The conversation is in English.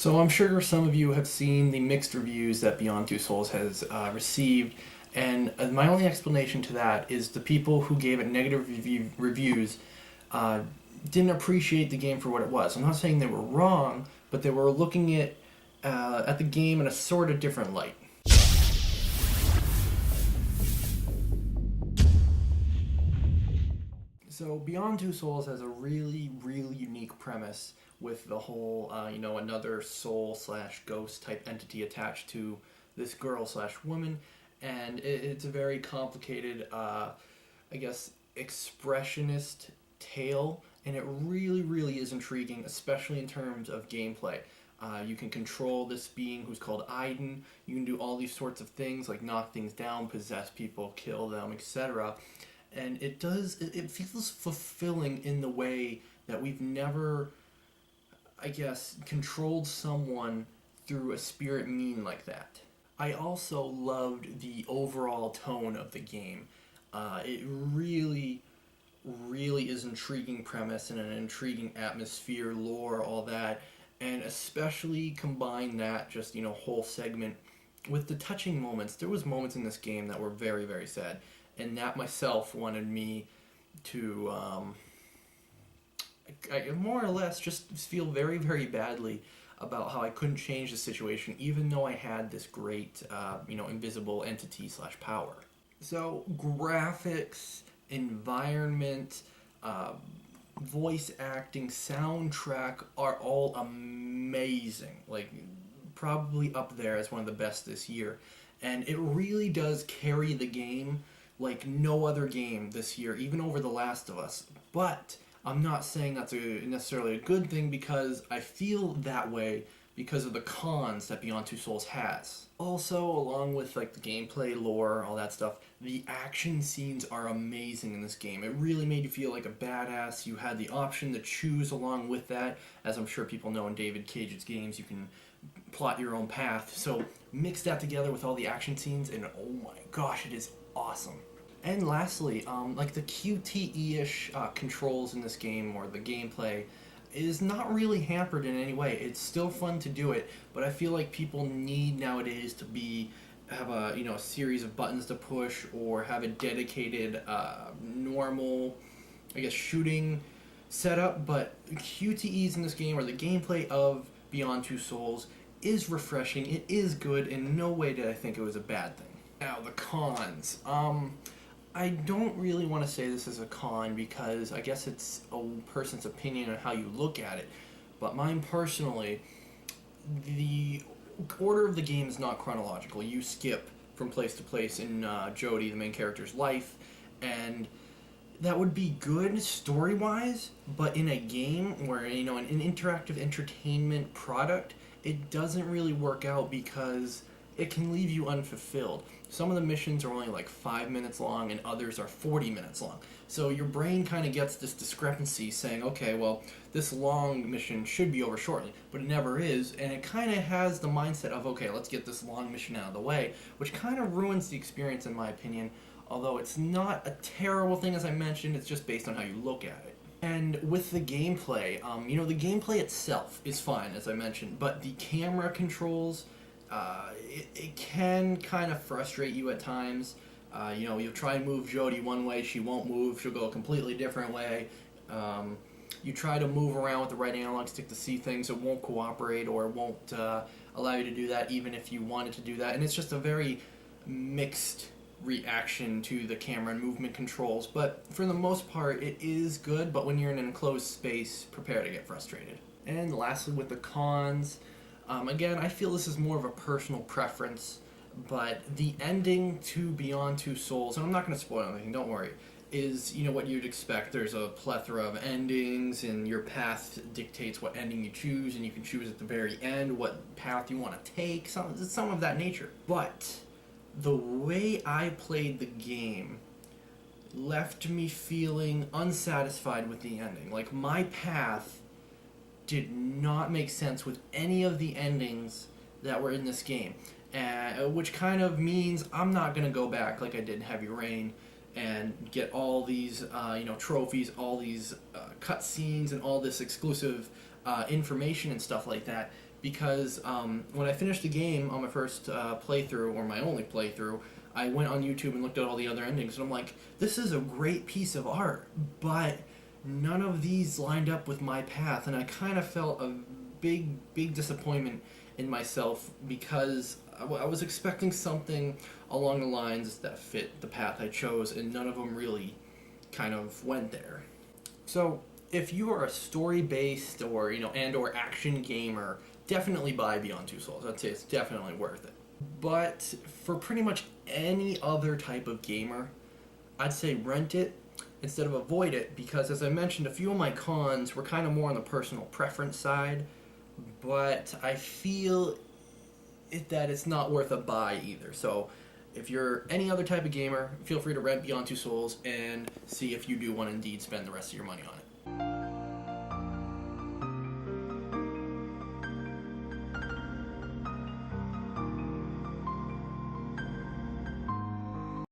So I'm sure some of you have seen the mixed reviews that Beyond Two Souls has received, and my only explanation to that is the people who gave it negative reviews uh, didn't appreciate the game for what it was. I'm not saying they were wrong, but they were looking at the game in a sort of different light. So Beyond Two Souls has a really, really unique premise with the whole, another soul slash ghost type entity attached to this girl slash woman, and it's a very complicated, I guess, expressionist tale, and it really, really is intriguing, especially in terms of gameplay. You can control this being who's called Aiden. You can do all these sorts of things like knock things down, possess people, kill them, etc. And it feels fulfilling in the way that we've never, I guess, controlled someone through a spirit mean like that. I also loved the overall tone of the game. It really, really is intriguing premise and an intriguing atmosphere, lore, all that, and especially combine that just whole segment with the touching moments. There was moments in this game that were very, very sad, and that myself wanted me to I more or less just feel very, very badly about how I couldn't change the situation, even though I had this great, invisible entity slash power. So graphics, environment, voice acting, soundtrack are all amazing. Like, probably up there as one of the best this year. And it really does carry the game like no other game this year, even over The Last of Us. But I'm not saying that's necessarily a good thing, because I feel that way because of the cons that Beyond Two Souls has. Also, along with like the gameplay, lore, all that stuff, the action scenes are amazing in this game. It really made you feel like a badass. You had the option to choose along with that. As I'm sure people know, in David Cage's games, you can plot your own path. So mix that together with all the action scenes, and oh my gosh, it is awesome. And lastly, like the QTE-ish controls in this game, or the gameplay, is not really hampered in any way. It's still fun to do it, but I feel like people need nowadays to have a series of buttons to push, or have a dedicated normal, I guess, shooting setup. But QTEs in this game, or the gameplay of Beyond Two Souls, is refreshing. It is good. In no way did I think it was a bad thing. Now the cons. I don't really want to say this is a con, because I guess it's a person's opinion on how you look at it. But mine personally, the order of the game is not chronological. You skip from place to place in Jodie, the main character's life, and that would be good story-wise, but in a game where, an interactive entertainment product, it doesn't really work out, because it can leave you unfulfilled. Some of the missions are only like 5 minutes long, and others are 40 minutes long. So your brain kind of gets this discrepancy saying, okay, well, this long mission should be over shortly, but it never is, and it kind of has the mindset of, okay, let's get this long mission out of the way, which kind of ruins the experience in my opinion, although it's not a terrible thing, as I mentioned. It's just based on how you look at it. And with the gameplay, the gameplay itself is fine, as I mentioned, but the camera controls, it can kind of frustrate you at times. You'll try and move Jodie one way, she won't move, she'll go a completely different way. You try to move around with the right analog stick to see things, it won't cooperate, or it won't allow you to do that even if you wanted to do that. And it's just a very mixed reaction to the camera and movement controls. But for the most part, it is good, but when you're in an enclosed space, prepare to get frustrated. And lastly, with the cons, again, I feel this is more of a personal preference, but the ending to Beyond Two Souls, and I'm not going to spoil anything, don't worry, is, what you'd expect. There's a plethora of endings, and your path dictates what ending you choose, and you can choose at the very end what path you want to take, some of that nature. But the way I played the game left me feeling unsatisfied with the ending. Like, my path did not make sense with any of the endings that were in this game, which kind of means I'm not going to go back like I did in Heavy Rain and get all these trophies, all these cutscenes, and all this exclusive information and stuff like that, because when I finished the game on my first playthrough, or my only playthrough, I went on YouTube and looked at all the other endings, and I'm like, this is a great piece of art, but none of these lined up with my path, and I kind of felt a big disappointment in myself because I was expecting something along the lines that fit the path I chose, and none of them really kind of went there. So if you are a story-based or or action gamer, definitely buy Beyond Two Souls. I'd say it's definitely worth it. But for pretty much any other type of gamer, I'd say rent it instead of avoid it, because as I mentioned, a few of my cons were kind of more on the personal preference side, but I feel that it's not worth a buy either. So if you're any other type of gamer, feel free to rent Beyond Two Souls and see if you do want to indeed spend the rest of your money on it.